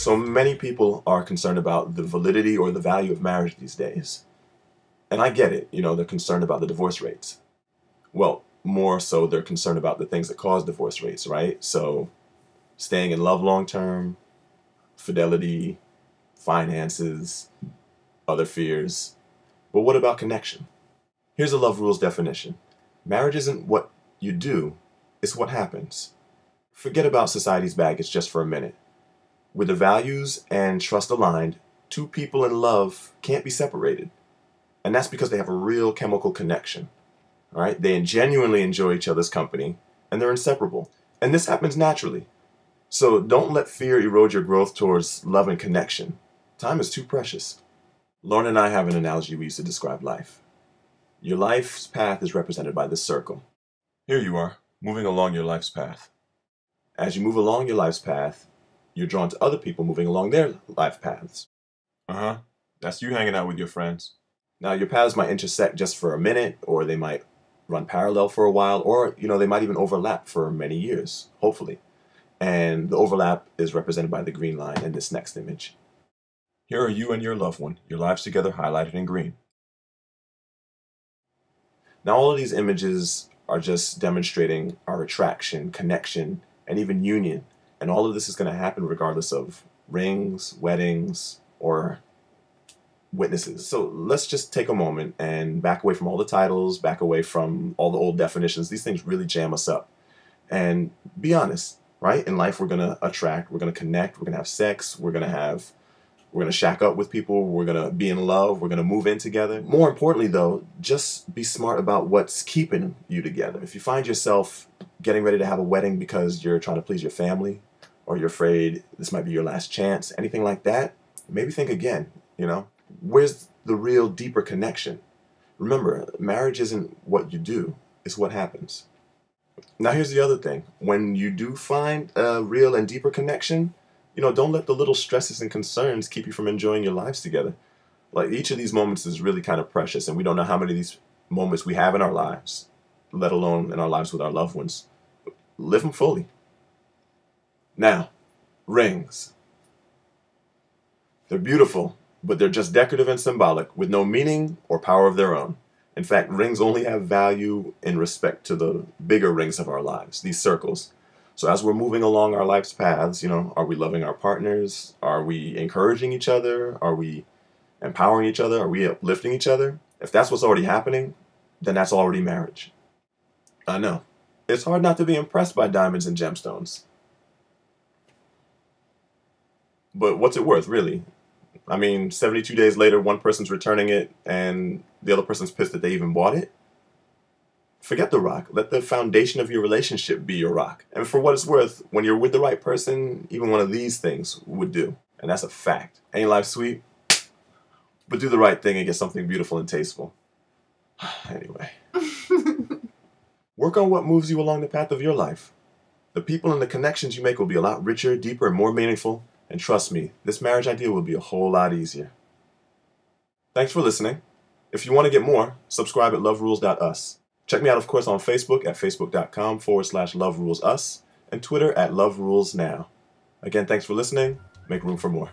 So many people are concerned about the validity or the value of marriage these days. And I get it, they're concerned about the divorce rates. Well, more so they're concerned about the things that cause divorce rates, right? So staying in love long term, fidelity, finances, other fears. But what about connection? Here's a LoveRules definition. Marriage isn't what you do, it's what happens. Forget about society's baggage just for a minute. With the values and trust aligned, two people in love can't be separated. And that's because they have a real chemical connection. All right? They genuinely enjoy each other's company, and they're inseparable. And this happens naturally. So don't let fear erode your growth towards love and connection. Time is too precious. Lauren and I have an analogy we use to describe life. Your life's path is represented by this circle. Here you are, moving along your life's path. As you move along your life's path, you're drawn to other people moving along their life paths. That's you hanging out with your friends. Now, your paths might intersect just for a minute, or they might run parallel for a while, or, they might even overlap for many years, hopefully. And the overlap is represented by the green line in this next image. Here are you and your loved one, your lives together highlighted in green. Now, all of these images are just demonstrating our attraction, connection, and even union. And all of this is going to happen regardless of rings, weddings, or witnesses. So let's just take a moment and back away from all the titles, back away from all the old definitions. These things really jam us up. And be honest, right? In life, we're going to attract, we're going to connect, we're going to have sex, we're going to shack up with people, we're going to be in love, we're going to move in together. More importantly, though, just be smart about what's keeping you together. If you find yourself getting ready to have a wedding because you're trying to please your family, or you're afraid this might be your last chance, anything like that, maybe think again, Where's the real deeper connection? Remember, marriage isn't what you do, it's what happens. Now here's the other thing. When you do find a real and deeper connection, don't let the little stresses and concerns keep you from enjoying your lives together. Like, each of these moments is really kind of precious, and we don't know how many of these moments we have in our lives, let alone in our lives with our loved ones. Live them fully. Now, rings. They're beautiful, but they're just decorative and symbolic with no meaning or power of their own. In fact, rings only have value in respect to the bigger rings of our lives, these circles. So as we're moving along our life's paths, are we loving our partners? Are we encouraging each other? Are we empowering each other? Are we uplifting each other? If that's what's already happening, then that's already marriage. I know. It's hard not to be impressed by diamonds and gemstones. But what's it worth, really? 72 days later, one person's returning it, and the other person's pissed that they even bought it? Forget the rock. Let the foundation of your relationship be your rock. And for what it's worth, when you're with the right person, even one of these things would do. And that's a fact. Ain't life sweet? But do the right thing and get something beautiful and tasteful. Anyway. Work on what moves you along the path of your life. The people and the connections you make will be a lot richer, deeper, and more meaningful. And trust me, this marriage idea will be a whole lot easier. Thanks for listening. If you want to get more, subscribe at loverules.us. Check me out, of course, on Facebook at facebook.com/loverulesus and Twitter at loverulesnow. Again, thanks for listening. Make room for more.